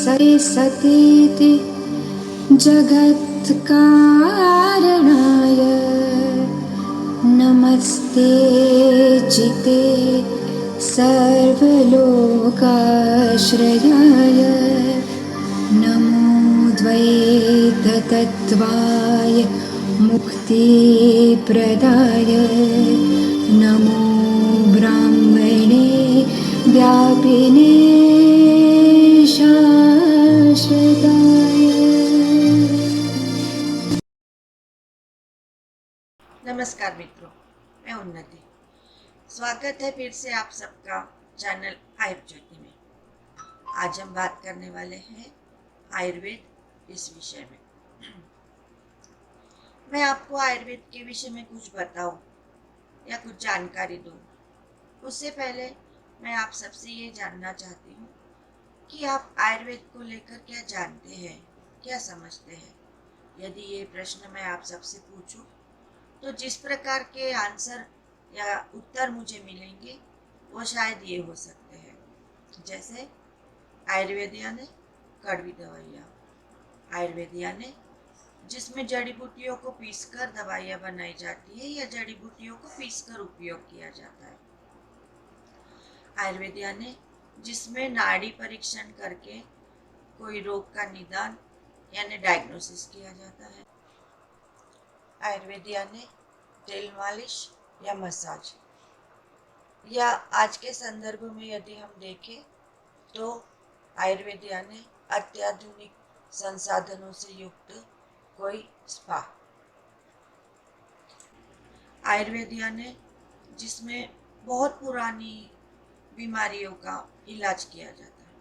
सति सतीति जगत्कारणाय नमस्ते चिते सर्वलोकाश्रयाय नमो द्वैततत्त्वाय मुक्तिप्रदाय नमो ब्राह्मणे व्यापिने शाश्वताय। नमस्कार मित्रों, मैं उन्नति। स्वागत है फिर से आप सबका चैनल आयुर्वेद ज्योति में। आज हम बात करने वाले हैं आयुर्वेद इस विषय में। मैं आपको आयुर्वेद के विषय में कुछ बताऊं या कुछ जानकारी दूं, उससे पहले मैं आप सबसे ये जानना चाहती हूँ कि आप आयुर्वेद को लेकर क्या जानते हैं, क्या समझते हैं। यदि ये प्रश्न मैं आप सबसे पूछूं तो जिस प्रकार के आंसर या उत्तर मुझे मिलेंगे वो शायद ये हो सकते हैं, जैसे आयुर्वेद यानी कड़वी दवाइयाँ, आयुर्वेद यानी जिसमें जड़ी बूटियों को पीसकर दवाइयाँ बनाई जाती है या जड़ी बूटियों को पीसकर उपयोग किया जाता है, आयुर्वेद यानी जिसमें नाड़ी परीक्षण करके कोई रोग का निदान यानी डायग्नोसिस किया जाता है, आयुर्वेद यानी तेल मालिश या मसाज, या आज के संदर्भ में यदि हम देखें तो आयुर्वेद यानी अत्याधुनिक संसाधनों से युक्त कोई स्पा, आयुर्वेद यानी जिसमें बहुत पुरानी बीमारियों का इलाज किया जाता है,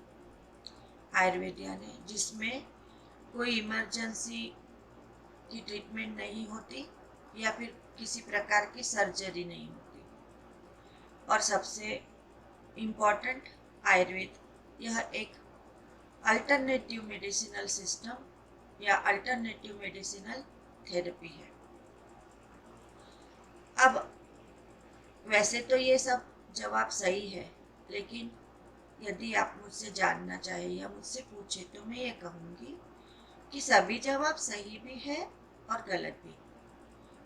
आयुर्वेद यानी जिसमें कोई इमरजेंसी की ट्रीटमेंट नहीं होती या फिर किसी प्रकार की सर्जरी नहीं होती, और सबसे इम्पॉर्टेंट आयुर्वेद यह एक अल्टरनेटिव मेडिसिनल सिस्टम या अल्टरनेटिव मेडिसिनल थेरेपी है। अब वैसे तो ये सब जवाब सही है, लेकिन यदि आप मुझसे जानना चाहें या मुझसे पूछे तो मैं ये कहूँगी कि सभी जवाब सही भी है और गलत भी।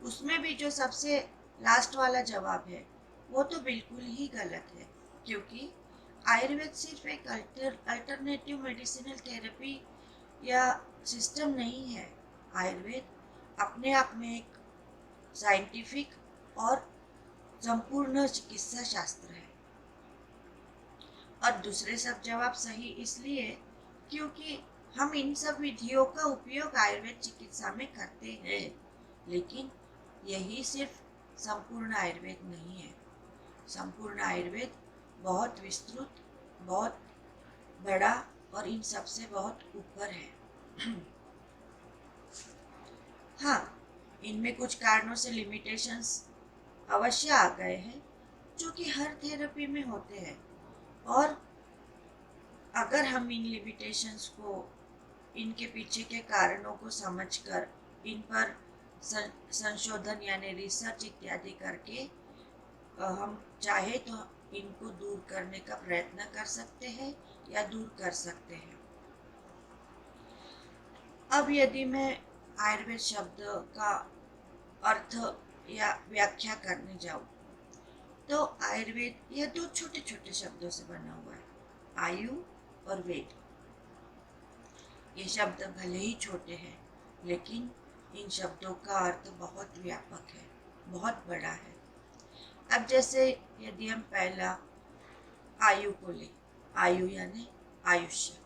उसमें भी जो सबसे लास्ट वाला जवाब है वो तो बिल्कुल ही गलत है, क्योंकि आयुर्वेद सिर्फ एक अल्टरनेटिव मेडिसिनल थेरेपी या सिस्टम नहीं है। आयुर्वेद अपने आप में एक साइंटिफिक और संपूर्ण चिकित्सा शास्त्र है। और दूसरे सब जवाब सही इसलिए क्योंकि हम इन सब विधियों का उपयोग आयुर्वेद चिकित्सा में करते हैं, लेकिन यही सिर्फ संपूर्ण आयुर्वेद नहीं है। संपूर्ण आयुर्वेद बहुत विस्तृत, बहुत बड़ा और इन सब से बहुत ऊपर है। हाँ, इनमें कुछ कारणों से लिमिटेशंस अवश्य आ गए हैं, जो कि हर थेरेपी में होते हैं, और अगर हम इन लिमिटेशंस को, इनके पीछे के कारणों को समझकर इन पर संशोधन यानी रिसर्च इत्यादि करके हम चाहे तो इनको दूर करने का प्रयत्न कर सकते हैं या दूर कर सकते हैं। अब यदि मैं आयुर्वेद शब्द का अर्थ या व्याख्या करने जाऊं तो आयुर्वेद यह दो छोटे छोटे शब्दों से बना हुआ है, आयु और वेद। ये शब्द भले ही छोटे हैं, लेकिन इन शब्दों का अर्थ बहुत व्यापक है, बहुत बड़ा है। अब जैसे यदि हम पहला आयु को ले, आयु यानी आयुष्य,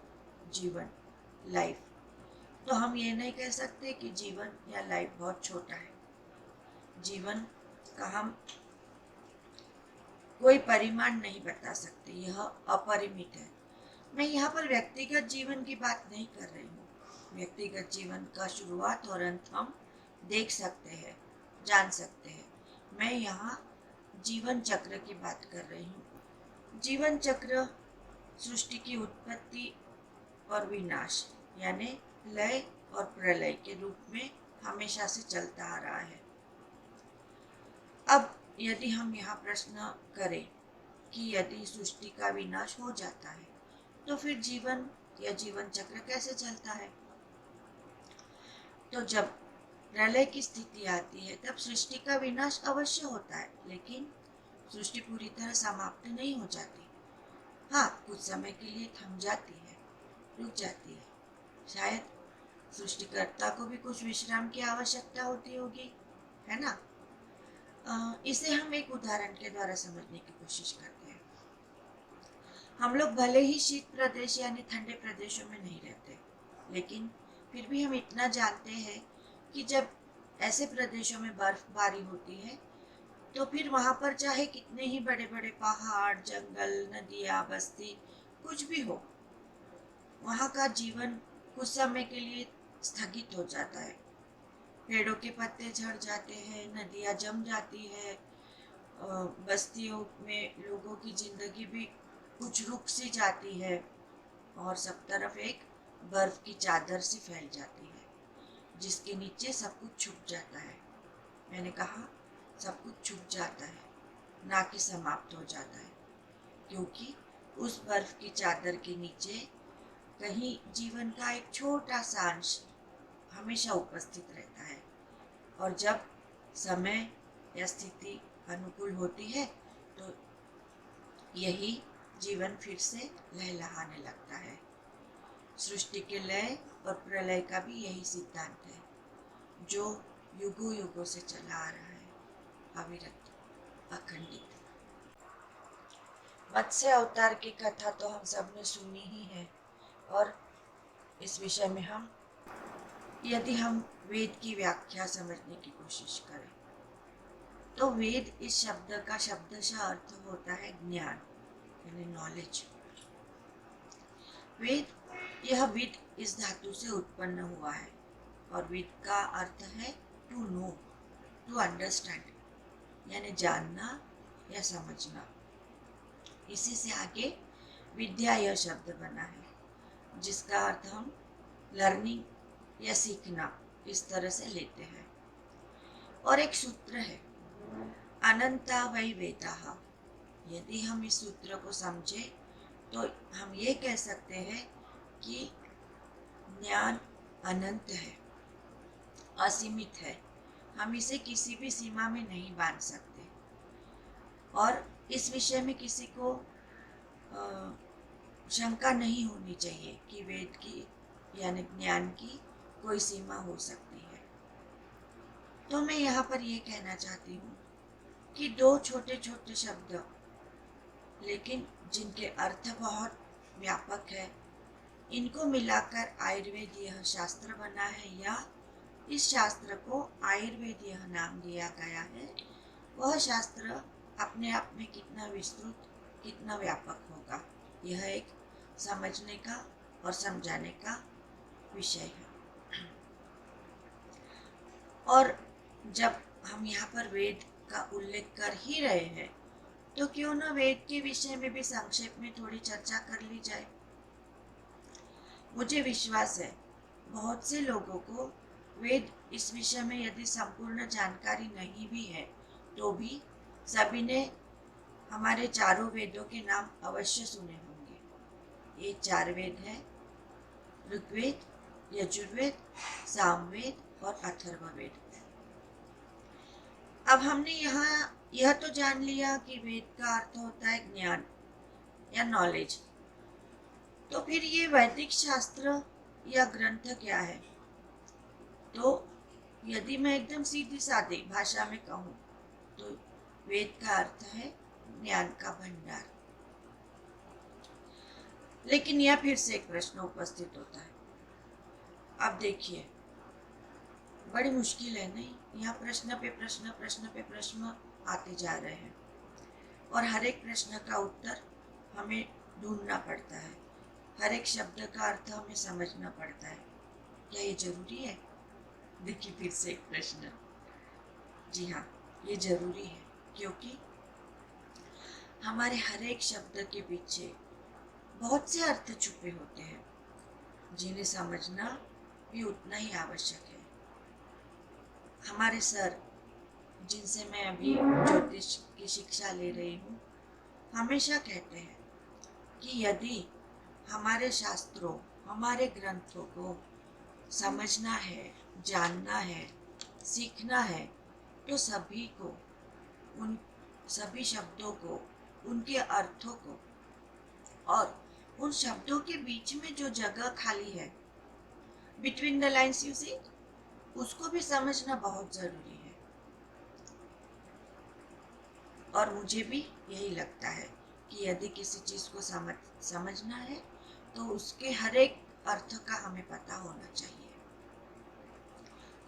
जीवन, लाइफ, तो हम ये नहीं कह सकते कि जीवन या लाइफ बहुत छोटा है। जीवन का हम कोई परिमाण नहीं बता सकते, यह अपरिमित है। मैं यहाँ पर व्यक्तिगत जीवन की बात नहीं कर रही हूँ। व्यक्तिगत जीवन का शुरुआत और अंत हम देख सकते हैं, जान सकते हैं। मैं यहाँ जीवन चक्र की बात कर रही हूँ। जीवन चक्र सृष्टि की उत्पत्ति और विनाश यानी लय और प्रलय के रूप में हमेशा से चलता आ रहा है। अब यदि हम यहाँ प्रश्न करें कि यदि सृष्टि का विनाश हो जाता है तो फिर जीवन यह जीवन चक्र कैसे चलता है। तो जब प्रलय की स्थिति आती है तब सृष्टि का विनाश अवश्य होता है, लेकिन सृष्टि पूरी तरह समाप्त नहीं हो जाती। हाँ, कुछ समय के लिए थम जाती है, रुक जाती है। शायद सृष्टिकर्ता को भी कुछ विश्राम की आवश्यकता होती होगी, है ना। इसे हम एक उदाहरण के द्वारा समझने की कोशिश करते हैं। हम लोग भले ही शीत प्रदेश यानी ठंडे प्रदेशों में नहीं रहते, लेकिन फिर भी हम इतना जानते हैं कि जब ऐसे प्रदेशों में बर्फबारी होती है तो फिर वहां पर चाहे कितने ही बड़े बड़े पहाड़, जंगल, नदियाँ, बस्ती कुछ भी हो, वहां का जीवन कुछ समय के लिए स्थगित हो जाता है। पेड़ों के पत्ते झड़ जाते हैं, नदियाँ जम जाती है, बस्तियों में लोगों की जिंदगी भी कुछ रुक सी जाती है और सब तरफ एक बर्फ की चादर सी फैल जाती है, जिसके नीचे सब कुछ छुप जाता है। मैंने कहा सब कुछ छुप जाता है, ना कि समाप्त हो जाता है, क्योंकि उस बर्फ की चादर के नीचे कहीं जीवन का एक छोटा सा अंश हमेशा उपस्थित रहता है। और जब समय या स्थिति अनुकूल होती है तो यही जीवन फिर से लहलहाने लगता है। सृष्टि के लय और प्रलय का भी यही सिद्धांत है, जो युगों युगों से चला आ रहा है, अविरत, अखंडित। मत्स्य अवतार की कथा तो हम सब ने सुनी ही है, और इस विषय में यदि हम वेद की व्याख्या समझने की कोशिश करें तो वेद इस शब्द का शब्दशः अर्थ होता है ज्ञान, यानी नॉलेज। वेद, यह विद इस धातु से उत्पन्न हुआ है, और विद का अर्थ है टू नो, टू अंडरस्टैंड, यानी जानना या समझना। इसी से आगे विद्या यह शब्द बना है, जिसका अर्थ हम लर्निंग या सीखना इस तरह से लेते हैं। और एक सूत्र है, अनंता वै वेदाः। यदि हम इस सूत्र को समझे तो हम ये कह सकते हैं कि ज्ञान अनंत है, असीमित है। हम इसे किसी भी सीमा में नहीं बांध सकते, और इस विषय में किसी को शंका नहीं होनी चाहिए कि वेद की यानी ज्ञान की कोई सीमा हो सकती है। तो मैं यहाँ पर ये कहना चाहती हूँ कि दो छोटे छोटे शब्द, लेकिन जिनके अर्थ बहुत व्यापक है, इनको मिलाकर आयुर्वेद यह शास्त्र बना है, या इस शास्त्र को आयुर्वेद यह नाम दिया गया है। वह शास्त्र अपने आप में कितना विस्तृत, कितना व्यापक होगा, यह एक समझने का और समझाने का विषय है। और जब हम यहाँ पर वेद का उल्लेख कर ही रहे हैं तो क्यों न वेद के विषय में भी संक्षेप में थोड़ी चर्चा कर ली जाए। मुझे विश्वास है बहुत से लोगों को वेद इस विषय में यदि संपूर्ण जानकारी नहीं भी है तो भी सभी ने हमारे चारों वेदों के नाम अवश्य सुने होंगे। ये चार वेद हैं, ऋग्वेद, यजुर्वेद, सामवेद और अथर्ववेद। अब हमने यहाँ यह तो जान लिया कि वेद का अर्थ होता है ज्ञान या नॉलेज। तो फिर ये वैदिक शास्त्र या ग्रंथ क्या है? तो यदि मैं एकदम सीधी सादी भाषा में कहूँ तो वेद का अर्थ है ज्ञान का भंडार। लेकिन यह फिर से एक प्रश्न उपस्थित होता है। अब देखिए, बड़ी मुश्किल है नहीं, यहाँ प्रश्न पे प्रश्न, प्रश्न पे प्रश्न आते जा रहे हैं, और हर एक प्रश्न का उत्तर हमें ढूंढना पड़ता है, हर एक शब्द का अर्थ हमें समझना पड़ता है। क्या ये जरूरी है? देखिए फिर से एक प्रश्न। जी हाँ, ये जरूरी है, क्योंकि हमारे हर एक शब्द के पीछे बहुत से अर्थ छुपे होते हैं, जिन्हें समझना भी उतना ही आवश्यक है। हमारे सर, जिनसे मैं अभी ज्योतिष की शिक्षा ले रही हूँ, हमेशा कहते हैं कि यदि हमारे शास्त्रों, हमारे ग्रंथों को समझना है, जानना है, सीखना है, तो सभी को, उन सभी शब्दों को, उनके अर्थों को और उन शब्दों के बीच में जो जगह खाली है, between the lines you see, उसको भी समझना बहुत जरूरी है। और मुझे भी यही लगता है कि यदि किसी चीज को समझना है तो उसके हर एक अर्थ का हमें पता होना चाहिए।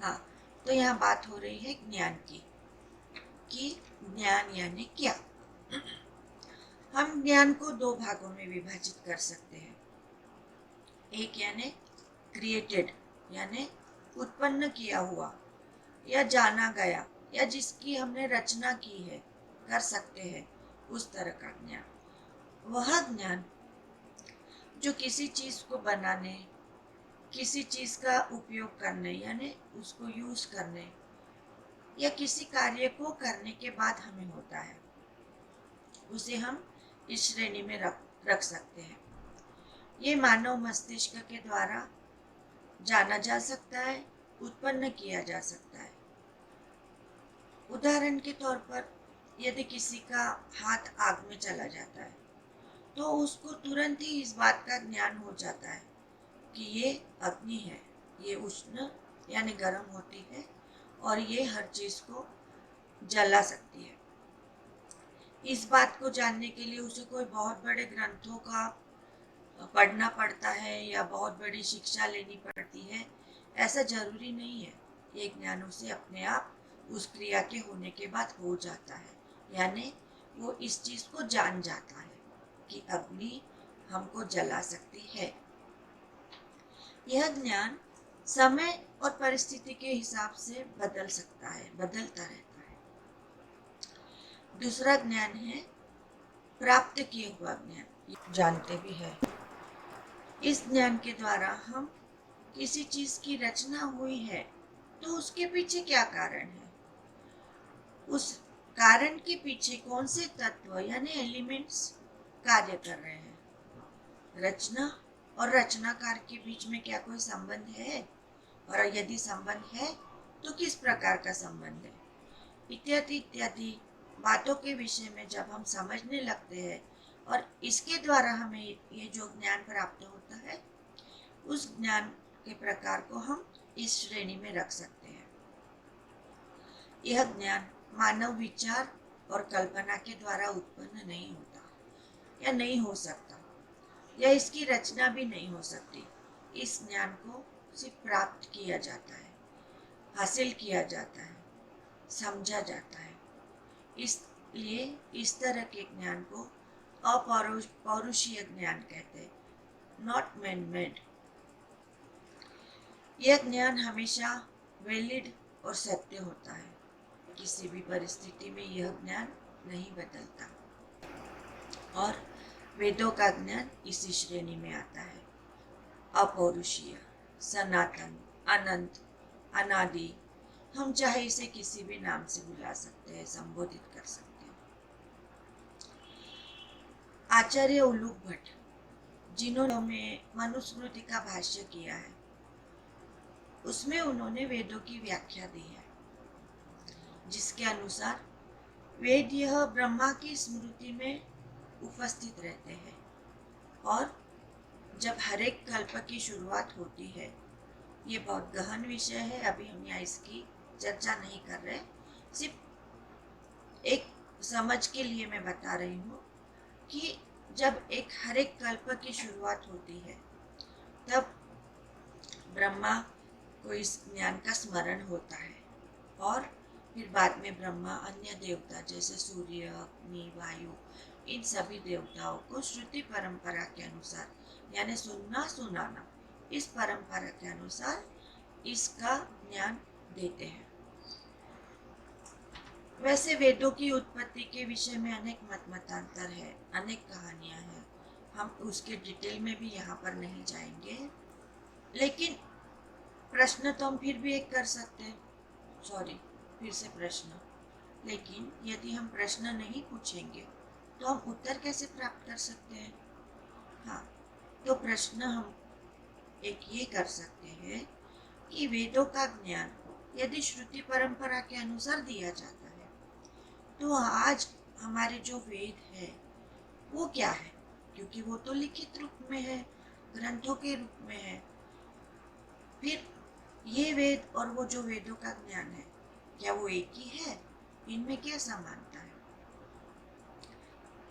हाँ, तो यहाँ बात हो रही है ज्ञान की, कि ज्ञान यानी क्या। हम ज्ञान को दो भागों में विभाजित कर सकते हैं। एक यानी क्रिएटेड, यानी उत्पन्न किया हुआ या जाना गया या जिसकी हमने रचना की है, कर सकते हैं, उस तरह का ज्ञान। वह ज्ञान जो किसी चीज को बनाने, किसी चीज का उपयोग करने यानी उसको यूज करने या किसी कार्य को करने के बाद हमें होता है, उसे हम इस श्रेणी में रख सकते हैं। ये मानव मस्तिष्क के द्वारा जाना जा सकता है, उत्पन्न किया जा सकता है। उदाहरण के तौर पर, यदि किसी का हाथ आग में चला जाता है तो उसको तुरंत ही इस बात का ज्ञान हो जाता है कि ये अग्नि है, ये उष्ण यानी गर्म होती है और ये हर चीज को जला सकती है। इस बात को जानने के लिए उसे कोई बहुत बड़े ग्रंथों का पढ़ना पड़ता है या बहुत बड़ी शिक्षा लेनी पड़ती है, ऐसा जरूरी नहीं है। ये ज्ञान उसे अपने आप उस क्रिया के होने के बाद हो जाता है, यानी वो इस चीज को जान जाता है कि अग्नि हमको जला सकती है। यह ज्ञान समय और परिस्थिति के हिसाब से बदल सकता है, बदलता रहता है। दूसरा ज्ञान है प्राप्त किए हुआ ज्ञान, जानते भी है। इस ज्ञान के द्वारा हम किसी चीज की रचना हुई है तो उसके पीछे क्या कारण है, उस कारण के पीछे कौन से तत्व यानी एलिमेंट्स कार्य कर रहे हैं, रचना और रचनाकार के बीच में क्या कोई संबंध है, और यदि संबंध है तो किस प्रकार का संबंध है, इत्यादि इत्यादि बातों के विषय में जब हम समझने लगते हैं और इसके द्वारा हमें ये जो ज्ञान प्राप्त होता है, उस ज्ञान के प्रकार को हम इस श्रेणी में रख सकते हैं। यह ज्ञान मानव विचार और कल्पना के द्वारा उत्पन्न नहीं होता या नहीं हो सकता, या इसकी रचना भी नहीं हो सकती। इस ज्ञान को सिर्फ प्राप्त किया जाता है, हासिल किया जाता है, समझा जाता है। इसलिए इस तरह के ज्ञान को अपौरुषीय ज्ञान कहते हैं, नॉट मैन मेड। यह ज्ञान हमेशा वैलिड और सत्य होता है, किसी भी परिस्थिति में यह ज्ञान नहीं बदलता। और वेदों का ज्ञान इसी श्रेणी में आता है, अपौरुषीय, सनातन, अनंत, अनादि। हम चाहे इसे किसी भी नाम से बुला सकते हैं, संबोधित कर सकते हैं। आचार्य उलूक भट्ट, जिन्होंने मनुस्मृति का भाष्य किया है, उसमें उन्होंने वेदों की व्याख्या दी है, जिसके अनुसार वेद यह ब्रह्मा की स्मृति में उपस्थित रहते हैं और जब हर एक कल्प की शुरुआत होती है, ये बहुत गहन विषय है, अभी हम यहाँ इसकी चर्चा नहीं कर रहे, सिर्फ एक समझ के लिए मैं बता रही हूँ कि जब हर एक कल्प की शुरुआत होती है तब ब्रह्मा को इस ज्ञान का स्मरण होता है और फिर बाद में ब्रह्मा अन्य देवता जैसे सूर्य, अग्नि, वायु, इन सभी देवताओं को श्रुति परंपरा के अनुसार यानी सुनना सुनाना, इस परंपरा के अनुसार इसका ज्ञान देते हैं। वैसे वेदों की उत्पत्ति के विषय में अनेक मतांतर है, अनेक कहानियां हैं, हम उसके डिटेल में भी यहाँ पर नहीं जाएंगे, लेकिन प्रश्न तो हम फिर भी एक कर सकते हैं, फिर से प्रश्न, लेकिन यदि हम प्रश्न नहीं पूछेंगे तो हम उत्तर कैसे प्राप्त कर सकते हैं। हाँ, तो प्रश्न हम एक ये कर सकते हैं कि वेदों का ज्ञान यदि श्रुति परंपरा के अनुसार दिया जाता है तो आज हमारे जो वेद है वो क्या है, क्योंकि वो तो लिखित रूप में है, ग्रंथों के रूप में है। फिर ये वेद और वो जो वेदों का ज्ञान है, क्या वो एक ही है? इनमें क्या समानता है?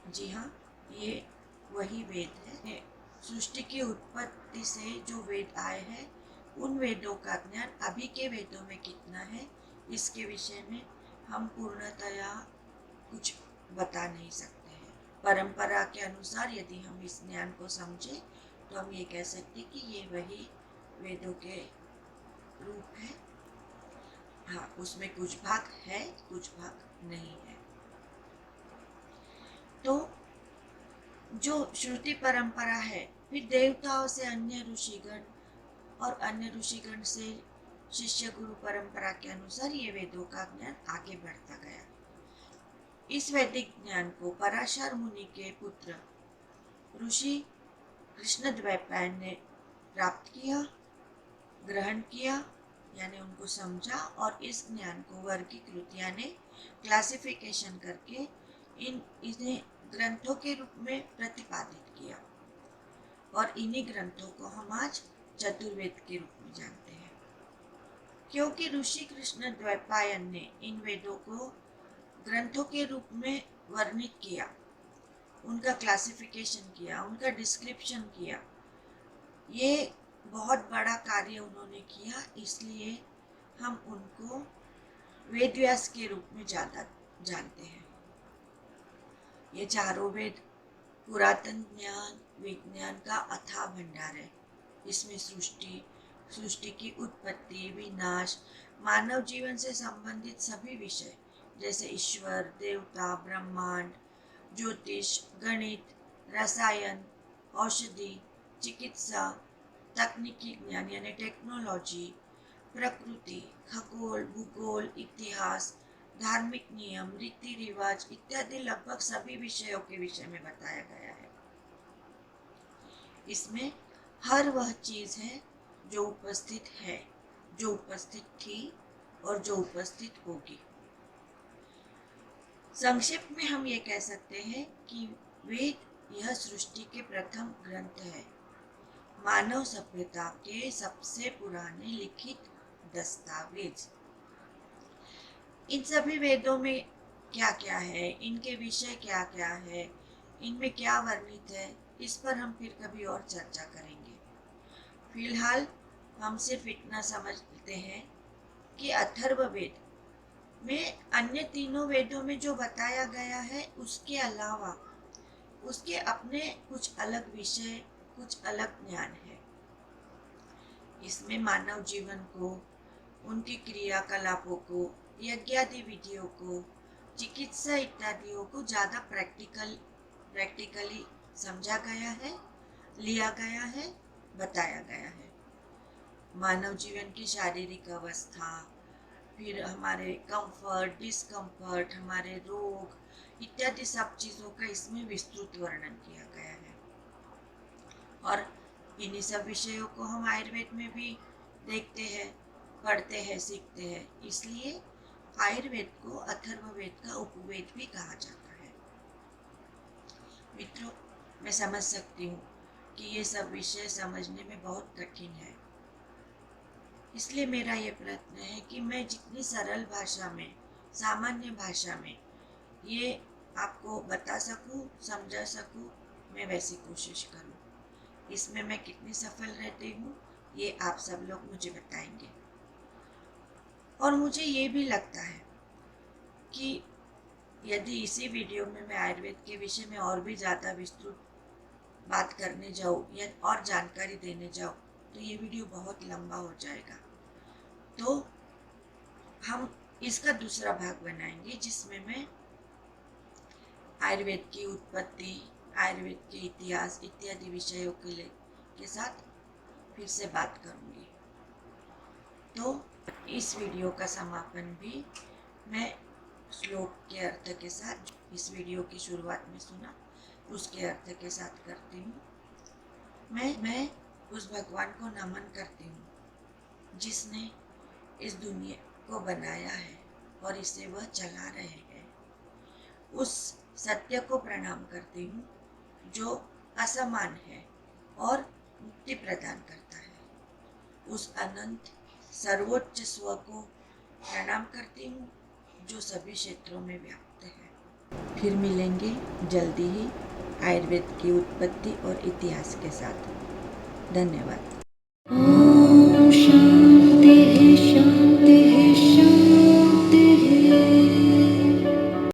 जी हाँ, ये वही वेद है। सृष्टि की उत्पत्ति से जो वेद आए हैं उन वेदों का ज्ञान अभी के वेदों में कितना है, इसके विषय में हम पूर्णतया कुछ बता नहीं सकते हैं। परंपरा के अनुसार यदि हम इस ज्ञान को समझें तो हम ये कह सकते हैं कि ये वही वेदों के रूप है। हाँ, उसमें कुछ भाग है, कुछ भाग नहीं है। तो जो श्रुति परंपरा है, फिर देवताओं से अन्य ऋषिगण और अन्य ऋषिगण से शिष्य गुरु परंपरा के अनुसार ये वेदों का ज्ञान आगे बढ़ता गया। इस वैदिक ज्ञान को पराशर मुनि के पुत्र ऋषि कृष्णद्वैपायन ने प्राप्त किया, ग्रहण किया, यानी उनको समझा और इस ज्ञान को वर्गीकृत यानी क्लासिफिकेशन करके इन्हें ग्रंथों के रूप में प्रतिपादित किया। और इन्हीं ग्रंथों को हम आज चतुर्वेद के रूप में जानते हैं। क्योंकि ऋषि कृष्णद्वैपायन ने इन वेदों को ग्रंथों के रूप में वर्णित किया, उनका क्लासिफिकेशन किया, उनका डिस्क्रिप्शन किया, ये बहुत बड़ा कार्य उन्होंने किया, इसलिए हम उनको वेदव्यास के रूप में ज़्यादा जानते हैं। ये चारों वेद पुरातन ज्ञान विज्ञान का अथाह भंडार है। इसमें सृष्टि की उत्पत्ति, विनाश, मानव जीवन से संबंधित सभी विषय जैसे ईश्वर, देवता, ब्रह्मांड, ज्योतिष, गणित, रसायन, औषधि, चिकित्सा, तकनीकी ज्ञान यानी टेक्नोलॉजी, प्रकृति, खगोल, भूगोल, इतिहास, धार्मिक नियम, रीति रिवाज इत्यादि लगभग सभी विषयों के विषय में बताया गया है। इसमें हर वह चीज है जो उपस्थित है, जो उपस्थित थी और जो उपस्थित होगी। संक्षेप में हम ये कह सकते हैं कि वेद यह सृष्टि के प्रथम ग्रंथ है, मानव सभ्यता के सबसे पुराने लिखित दस्तावेज। इन सभी वेदों में क्या क्या है, इनके विषय क्या क्या है, इनमें क्या वर्णित है, इस पर हम फिर कभी और चर्चा करेंगे। फिलहाल हम सिर्फ इतना समझते हैं कि अथर्ववेद में अन्य तीनों वेदों में जो बताया गया है उसके अलावा उसके अपने कुछ अलग विषय, कुछ अलग ज्ञान है। इसमें मानव जीवन को, उनकी क्रियाकलापों को, यज्ञादि विधियों को, चिकित्सा इत्यादियों को ज़्यादा प्रैक्टिकली समझा गया है, लिया गया है, बताया गया है। मानव जीवन की शारीरिक अवस्था, फिर हमारे कंफर्ट, डिस्कम्फर्ट, हमारे रोग इत्यादि सब चीज़ों का इसमें विस्तृत वर्णन किया गया है। और इन्हीं सब विषयों को हम आयुर्वेद में भी देखते हैं, पढ़ते हैं, सीखते हैं। इसलिए आयुर्वेद को अथर्ववेद का उपवेद भी कहा जाता है। मित्रों, मैं समझ सकती हूँ कि ये सब विषय समझने में बहुत कठिन है, इसलिए मेरा ये प्रयत्न है कि मैं जितनी सरल भाषा में, सामान्य भाषा में ये आपको बता सकूँ, समझा सकूँ, मैं वैसी कोशिश करूँ। इसमें मैं कितनी सफल रहती हूँ ये आप सब लोग मुझे बताएंगे। और मुझे ये भी लगता है कि यदि इसी वीडियो में मैं आयुर्वेद के विषय में और भी ज़्यादा विस्तृत बात करने जाऊँ या और जानकारी देने जाऊँ तो ये वीडियो बहुत लंबा हो जाएगा। तो हम इसका दूसरा भाग बनाएंगे जिसमें मैं आयुर्वेद की उत्पत्ति, आयुर्वेद के इतिहास इत्यादि विषयों के साथ फिर से बात करूंगी। तो इस वीडियो का समापन भी मैं श्लोक के अर्थ के साथ, इस वीडियो की शुरुआत में सुना उसके अर्थ के साथ करती हूँ। मैं उस भगवान को नमन करती हूँ जिसने इस दुनिया को बनाया है और इसे वह चला रहे हैं। उस सत्य को प्रणाम करती हूँ जो असमान है और मुक्ति प्रदान करता है। उस अनंत सर्वोच्च स्व को प्रणाम करती हूँ जो सभी क्षेत्रों में व्याप्त है। फिर मिलेंगे जल्दी ही आयुर्वेद की उत्पत्ति और इतिहास के साथ। धन्यवाद। ॐ शान्ति